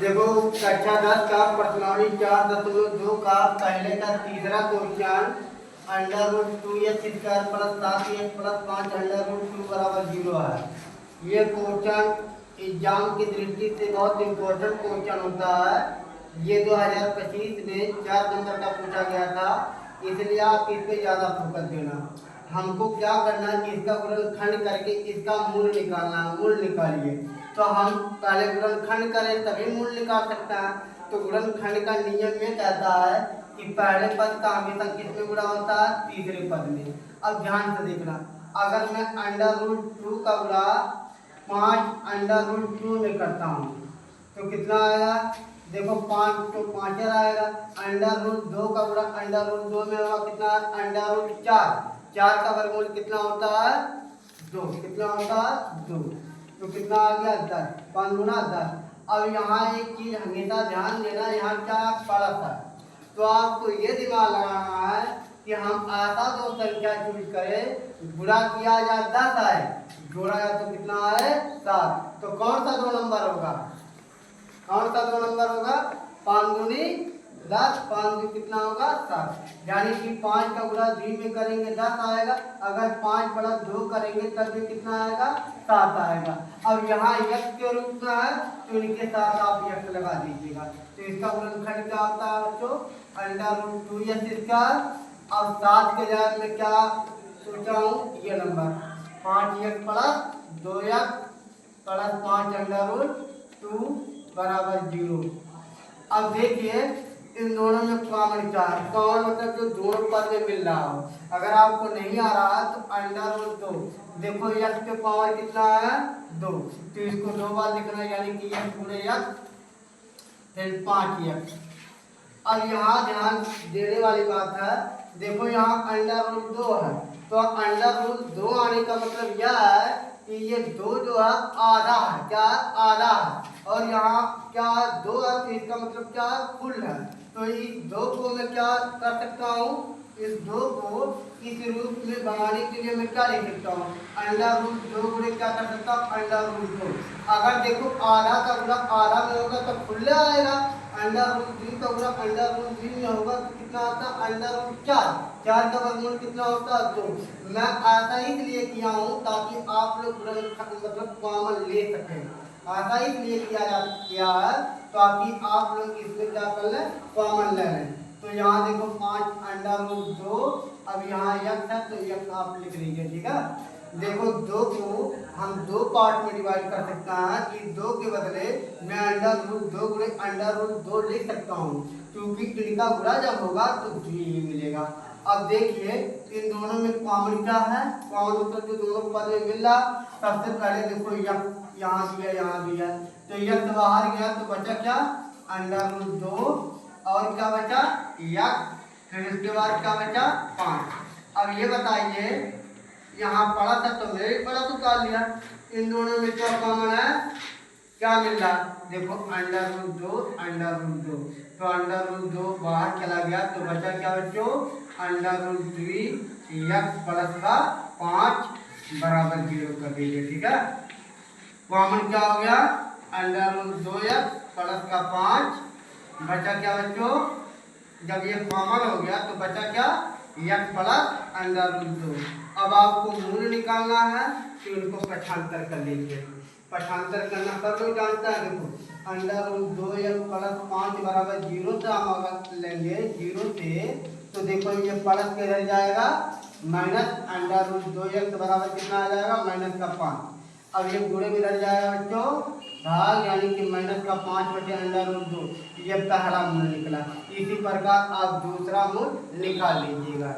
देखो कक्षा 10 का प्रश्नावली 4.2 का पहले का तीसरा question under root 2x² plus 7x plus 5 under root 2 बराबर 0 है। ये क्वेश्चन एग्जाम की दृष्टि से बहुत इम्पोर्टेंट क्वेश्चन होता है। ये 2025 में 4 नंबर का पूछा गया था, इसलिए आप इस पे ज़्यादा फोकस देना। हमको क्या करना है कि इसका गुणनखंड करके इसका मूल निकालना है। मूल निकालिए तो हम पहले गुणनखंड करें तभी मूल निकाल सकते हैं। तो गुणनखंड का नियम ये कहता है कि पहले पद का हमेशा किस में गुणा होता है? तीसरे पद में। अब ध्यान से देखना, अगर मैं अंडर रूट 2 का गुणा 5 अंडर रूट 2 में करता हूँ तो कितना आएगा? देखो 5 तो 5 आएगा। अंडर रूट 2 का गुणा अंडर रूट 2 में होगा कितना? अंडर रूट 4 का वर्गमूल कितना होता है? 2। कितना होता है? 2। तो कितना आ गया? 10। 5 गुना 10। अब यहाँ एक चीज हमेशा ध्यान देना, यहाँ क्या प्लस है तो आपको ये दिमाग लगाना है कि हम ऐसा दो संख्या चूज करें गुणा किया जा 10 आए, जोड़ा या तो कितना आए? 7। तो कौन सा 2 नंबर होगा? कौन सा 2 नंबर होगा? 5 दूनी 10, 5 दूनी कितना होगा? 7। यानी कि 5 का गुणा 2 में करेंगे 10 आएगा, अगर 5 प्लस 2 करेंगे तब भी कितना आएगा? 7 आएगा। अब यहाँ x के रूप में है तो इनके साथ आप x लगा दीजिएगा। तो इसका गुणनखंड क्या होता है बच्चों? Under root 2x²। अब 7 के जगह में क्या सोचा हूँ? ये number 5x plus 2x plus 5 under root 2 बराबर 0। अब देखिए इन दोनों में कॉमन क्या है? कॉमन मतलब जो दोनों पद में मिल रहा हो। अगर आपको नहीं आ रहा है तो अंडर रूट 2, देखो x के पावर कितना है? 2, तो इसको 2 बार लिखना यानी कि x पूरे x फिर 5x। अब यहाँ ध्यान देने वाली बात है, देखो यहाँ अंडर रूट 2 है तो अंडर रूट 2 आने का मतलब यह है कि ये 2 जो है आधा है। क्या? आधा है। और यहाँ क्या 2 है तो इसका मतलब क्या? फुल है। तो इस 2 को मैं क्या कर सकता हूँ? इस 2 को इस रूप में बनाने के लिए मैं क्या लिख सकता हूँ? अंडर रूट 2 गुणे क्या कर सकता हूँ? Under root 2। अगर देखो आधा का गुणा आधा में होगा तो फुल आएगा, अंडर रूट 3 का गुणा अंडर रूट 3 में होगा तो कितना आता है? अंडर रूट 4 का वर्गमूल कितना होता है? 2। मैं ऐसा इसलिए किया हूँ ताकि आप लोग मतलब कॉमन ले सकें। ऐसा इसलिए किया है ताकि आप लोग इसमें क्या कर लें? कॉमन ले लें। तो यहाँ देखो 5 अंडर रूट 2, अब यहाँ x है तो x आप लिख लीजिए। ठीक है, देखो 2 को हम 2 पार्ट में डिवाइड कर सकते हैं कि 2 के बदले मैं अंडर रूट 2 गुणे अंडर रूट 2 लिख सकता हूँ, क्योंकि इनका गुणा जब होगा तो 2 ही मिलेगा। अब देखिए इन दोनों में कॉमन क्या है? कॉमन मतलब जो दोनों पद में मिल रहा। सबसे पहले देखो यहाँ भी है, यहाँ भी है, तो x बाहर गया तो बचा क्या? अंडर रूट 2 और क्या बचा? x। फिर उसके बाद क्या बचा? 5। अब ये बताइए यहाँ पढ़ा था तो मेरे पढ़ा तो निकाल लिया, इन दोनों में क्या कॉमन है? क्या मिल रहा? देखो अंडर रूट 2 अंडर रूट 2, तो अंडर रूट 2 बाहर चला गया तो बचा क्या बच्चों? अंडर रूट 3 x प्लस का 5 बराबर 0 कर दीजिए। ठीक है, कॉमन क्या हो गया? अंडर रूट 2x प्लस का 5, बचा क्या बच्चों? जब ये कॉमन हो गया तो बचा क्या? x plus under root 2। अब आपको मूल निकालना है तो इनको पक्षांतर कर लीजिए। पक्षांतर करना सब लोग जानता है। देखो अंडर रूट 2x प्लस 5 बराबर 0 से हम अगर लेंगे 0 से तो देखो ये प्लस के रह जाएगा माइनस अंडर रूट 2x बराबर कितना आ जाएगा? माइनस का 5। अब ये गुणे में रह जाएगा बच्चों भाग, यानी कि माइनस का 5 बटे अंडर रूट 2। ये पहला मूल निकला। इसी प्रकार आप दूसरा मूल निकाल लीजिएगा।